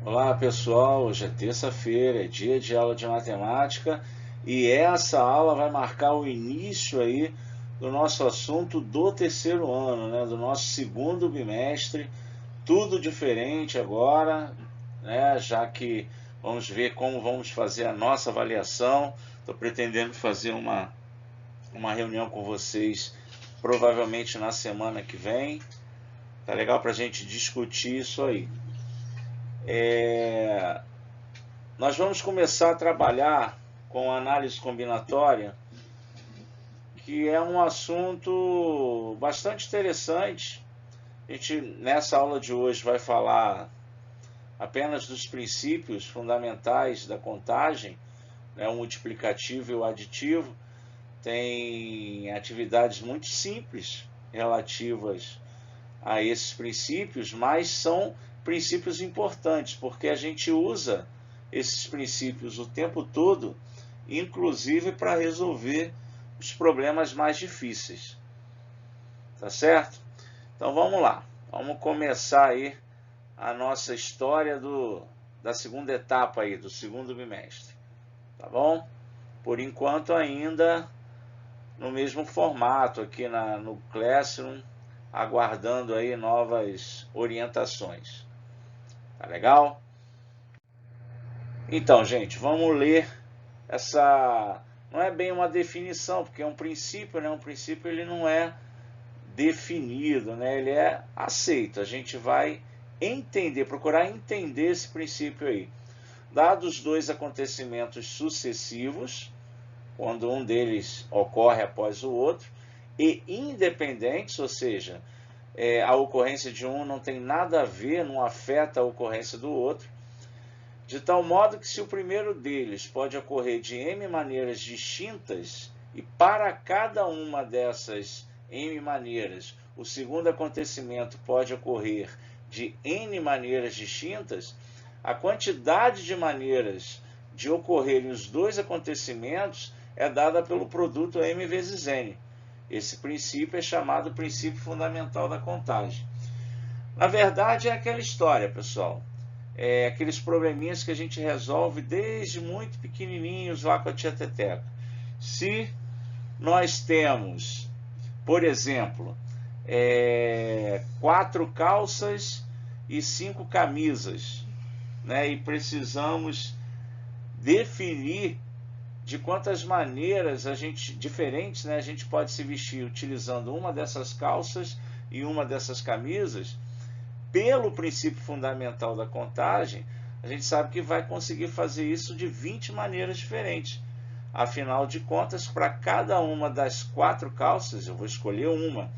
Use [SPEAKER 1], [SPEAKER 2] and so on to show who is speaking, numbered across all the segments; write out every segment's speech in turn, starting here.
[SPEAKER 1] Olá pessoal, hoje é terça-feira, é dia de aula de matemática e essa aula vai marcar o início aí do nosso assunto do terceiro ano, né, do nosso segundo bimestre, tudo diferente agora, né, já que vamos ver como vamos fazer a nossa avaliação. Estou pretendendo fazer uma reunião com vocês provavelmente na semana que vem. Tá legal para a gente discutir isso aí. Nós vamos começar a trabalhar com análise combinatória, que é um assunto bastante interessante. A gente, nessa aula de hoje, vai falar apenas dos princípios fundamentais da contagem, né, o multiplicativo e o aditivo. Tem atividades muito simples relativas a esses princípios, mas são princípios importantes, porque a gente usa esses princípios o tempo todo, inclusive para resolver os problemas mais difíceis. Tá certo? Então vamos lá. Vamos começar aí a nossa história da segunda etapa aí, do segundo bimestre. Tá bom? Por enquanto ainda no mesmo formato aqui no Classroom, aguardando aí novas orientações. Tá legal? Então, gente, vamos ler essa. Não é bem uma definição, porque é um princípio, né? Um princípio ele não é definido, né? Ele é aceito. A gente vai entender, procurar entender esse princípio aí. Dados dois acontecimentos sucessivos, quando um deles ocorre após o outro, e independentes, ou seja, a ocorrência de um não tem nada a ver, não afeta a ocorrência do outro, de tal modo que se o primeiro deles pode ocorrer de n maneiras distintas, e para cada uma dessas n maneiras, o segundo acontecimento pode ocorrer de n maneiras distintas, a quantidade de maneiras de ocorrerem os dois acontecimentos é dada pelo produto m vezes n. Esse princípio é chamado princípio fundamental da contagem. Na verdade, é aquela história, pessoal. Aqueles probleminhas que a gente resolve desde muito pequenininhos lá com a tia Teteca. Se nós temos, por exemplo, 4 calças e 5 camisas, né, e precisamos definir de quantas maneiras diferentes, né, a gente pode se vestir utilizando uma dessas calças e uma dessas camisas, pelo princípio fundamental da contagem, a gente sabe que vai conseguir fazer isso de 20 maneiras diferentes. Afinal de contas, para cada uma das 4 calças, eu vou escolher uma.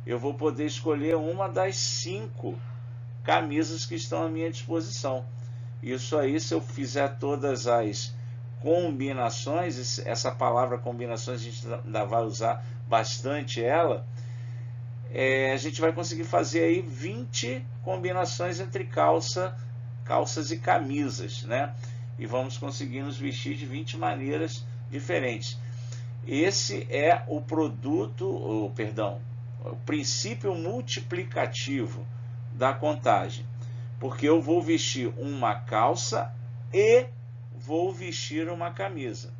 [SPEAKER 1] Eu vou poder escolher uma das 5 camisas que estão à minha disposição. Isso aí, se eu fizer todas as combinações, essa palavra combinações a gente ainda vai usar bastante ela, a gente vai conseguir fazer aí 20 combinações entre calças e camisas, né? E vamos conseguir nos vestir de 20 maneiras diferentes. Esse é o o princípio multiplicativo da contagem, porque eu vou vestir uma calça e vou vestir uma camisa.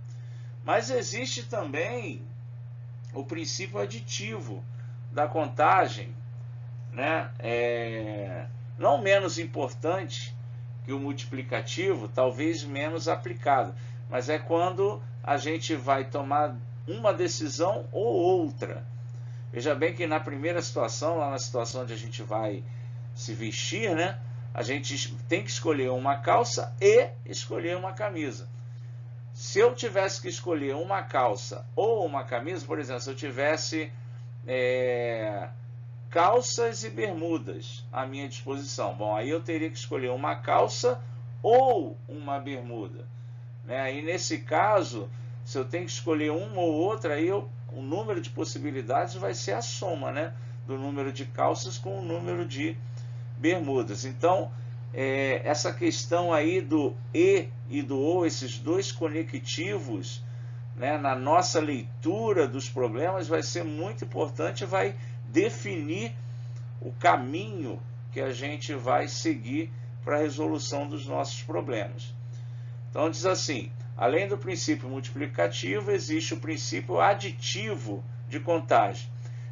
[SPEAKER 1] Mas existe também o princípio aditivo da contagem, né? Não menos importante que o multiplicativo, talvez menos aplicado, mas é quando a gente vai tomar uma decisão ou outra. Veja bem que na primeira situação, lá na situação onde a gente vai se vestir, né, a gente tem que escolher uma calça e escolher uma camisa. Se eu tivesse que escolher uma calça ou uma camisa, por exemplo, se eu tivesse calças e bermudas à minha disposição, bom, aí eu teria que escolher uma calça ou uma bermuda, né? Aí nesse caso, se eu tenho que escolher uma ou outra, aí o número de possibilidades vai ser a soma, né, do número de calças com o número de bermudas. Então, essa questão aí do e do ou, esses dois conectivos, né, na nossa leitura dos problemas, vai ser muito importante, vai definir o caminho que a gente vai seguir para a resolução dos nossos problemas. Então diz assim: além do princípio multiplicativo, existe o princípio aditivo de contagem.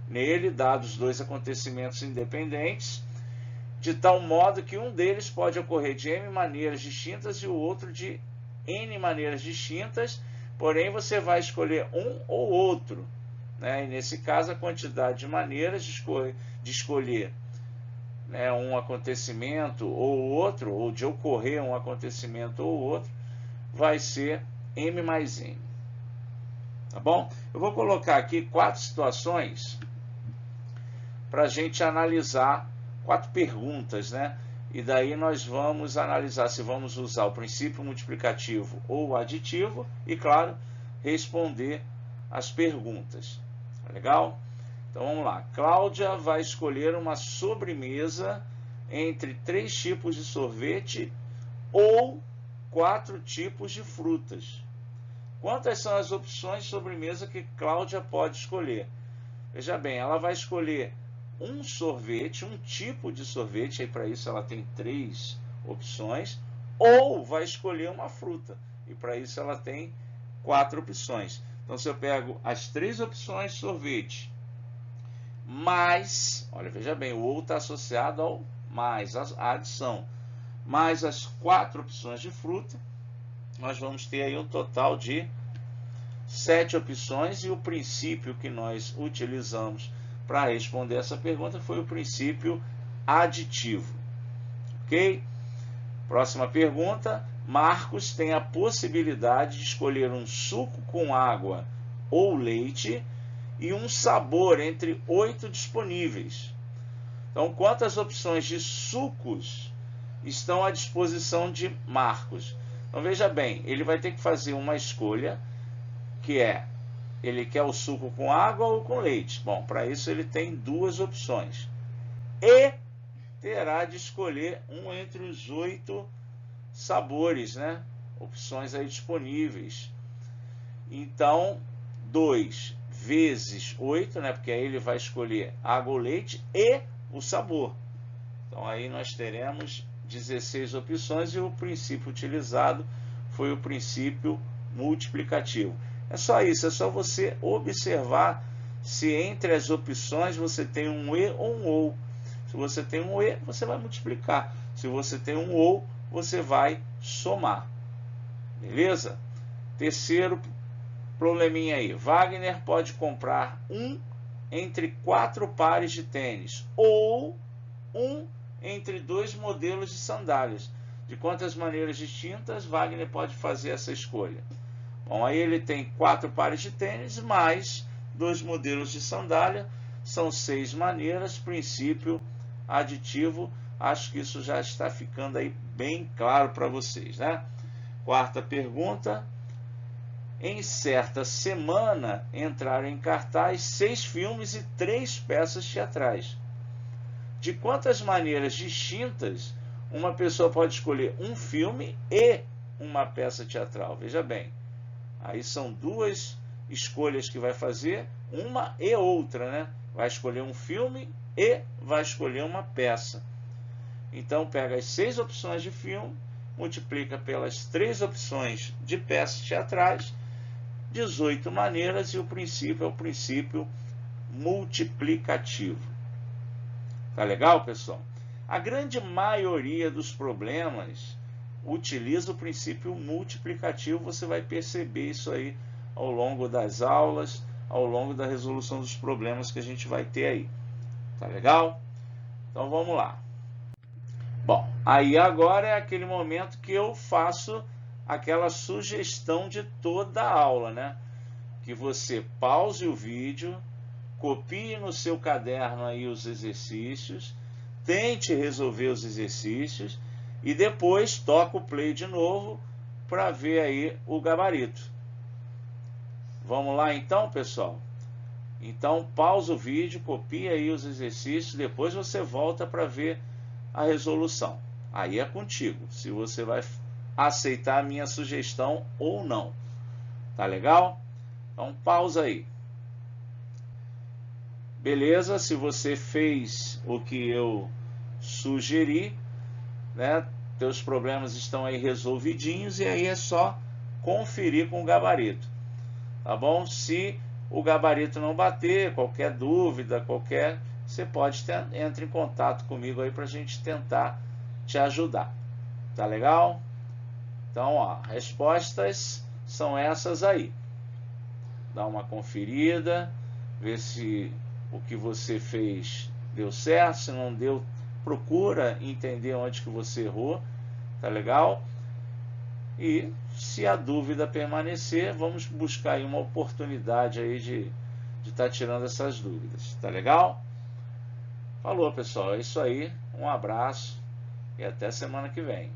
[SPEAKER 1] Nele, dados dois acontecimentos independentes, de tal modo que um deles pode ocorrer de n maneiras distintas e o outro de n maneiras distintas, porém você vai escolher um ou outro, né? E nesse caso, a quantidade de maneiras de escolher, né, um acontecimento ou outro, ou de ocorrer um acontecimento ou outro, vai ser m mais n. Tá bom? Eu vou colocar aqui 4 situações para a gente analisar, 4 perguntas, né? E daí nós vamos analisar se vamos usar o princípio multiplicativo ou aditivo e, claro, responder as perguntas. Tá legal? Então vamos lá. Cláudia vai escolher uma sobremesa entre 3 tipos de sorvete ou 4 tipos de frutas. Quantas são as opções de sobremesa que Cláudia pode escolher? Veja bem, ela vai escolher um sorvete, um tipo de sorvete, aí para isso ela tem 3 opções, ou vai escolher uma fruta, e para isso ela tem 4 opções. Então, se eu pego as 3 opções de sorvete, mais, olha, veja bem, o ou está associado ao mais, a adição, mais as 4 opções de fruta, nós vamos ter aí um total de 7 opções, e o princípio que nós utilizamos para responder essa pergunta foi o princípio aditivo. Ok? Próxima pergunta. Marcos tem a possibilidade de escolher um suco com água ou leite e um sabor entre 8 disponíveis. Então, quantas opções de sucos estão à disposição de Marcos? Então, veja bem, ele vai ter que fazer uma escolha, que é, ele quer o suco com água ou com leite? Bom, para isso ele tem 2 opções. E terá de escolher um entre os 8 sabores, né? Opções aí disponíveis. Então, 2 vezes 8, né? Porque aí ele vai escolher água ou leite e o sabor. Então, aí nós teremos 16 opções e o princípio utilizado foi o princípio multiplicativo. É só isso, é só você observar se entre as opções você tem um e ou um ou. Se você tem um e, você vai multiplicar. Se você tem um ou, você vai somar. Beleza? Terceiro probleminha aí. Wagner pode comprar um entre 4 pares de tênis ou um entre 2 modelos de sandálias. De quantas maneiras distintas Wagner pode fazer essa escolha? Bom, aí ele tem 4 pares de tênis mais 2 modelos de sandália. São 6 maneiras, princípio aditivo. Acho que isso já está ficando aí bem claro para vocês, né? Quarta pergunta. Em certa semana entraram em cartaz 6 filmes e 3 peças teatrais. De quantas maneiras distintas uma pessoa pode escolher um filme e uma peça teatral? Veja bem, aí são 2 escolhas que vai fazer, uma e outra, né? Vai escolher um filme e vai escolher uma peça. Então, pega as 6 opções de filme, multiplica pelas 3 opções de peças teatrais, 18 maneiras, e o princípio é o princípio multiplicativo. Tá legal, pessoal? A grande maioria dos problemas utiliza o princípio multiplicativo. Você vai perceber isso aí ao longo das aulas, ao longo da resolução dos problemas que a gente vai ter aí. Tá legal? Então vamos lá. Bom, aí agora é aquele momento que eu faço aquela sugestão de toda a aula, né? Que você pause o vídeo, copie no seu caderno aí os exercícios, tente resolver os exercícios e depois toca o play de novo para ver aí o gabarito. Vamos lá então, pessoal? Então, pausa o vídeo, copia aí os exercícios, depois você volta para ver a resolução. Aí é contigo, se você vai aceitar a minha sugestão ou não. Tá legal? Então, pausa aí. Beleza? Se você fez o que eu sugeri, né, teus problemas estão aí resolvidinhos, e aí é só conferir com o gabarito, tá bom? Se o gabarito não bater, qualquer dúvida, você pode entrar em contato comigo aí para a gente tentar te ajudar, tá legal? Então, ó, respostas são essas aí. Dá uma conferida, vê se o que você fez deu certo, se não deu, procura entender onde que você errou, tá legal? E se a dúvida permanecer, vamos buscar aí uma oportunidade aí de estar tirando essas dúvidas, tá legal? Falou, pessoal, é isso aí, um abraço e até semana que vem.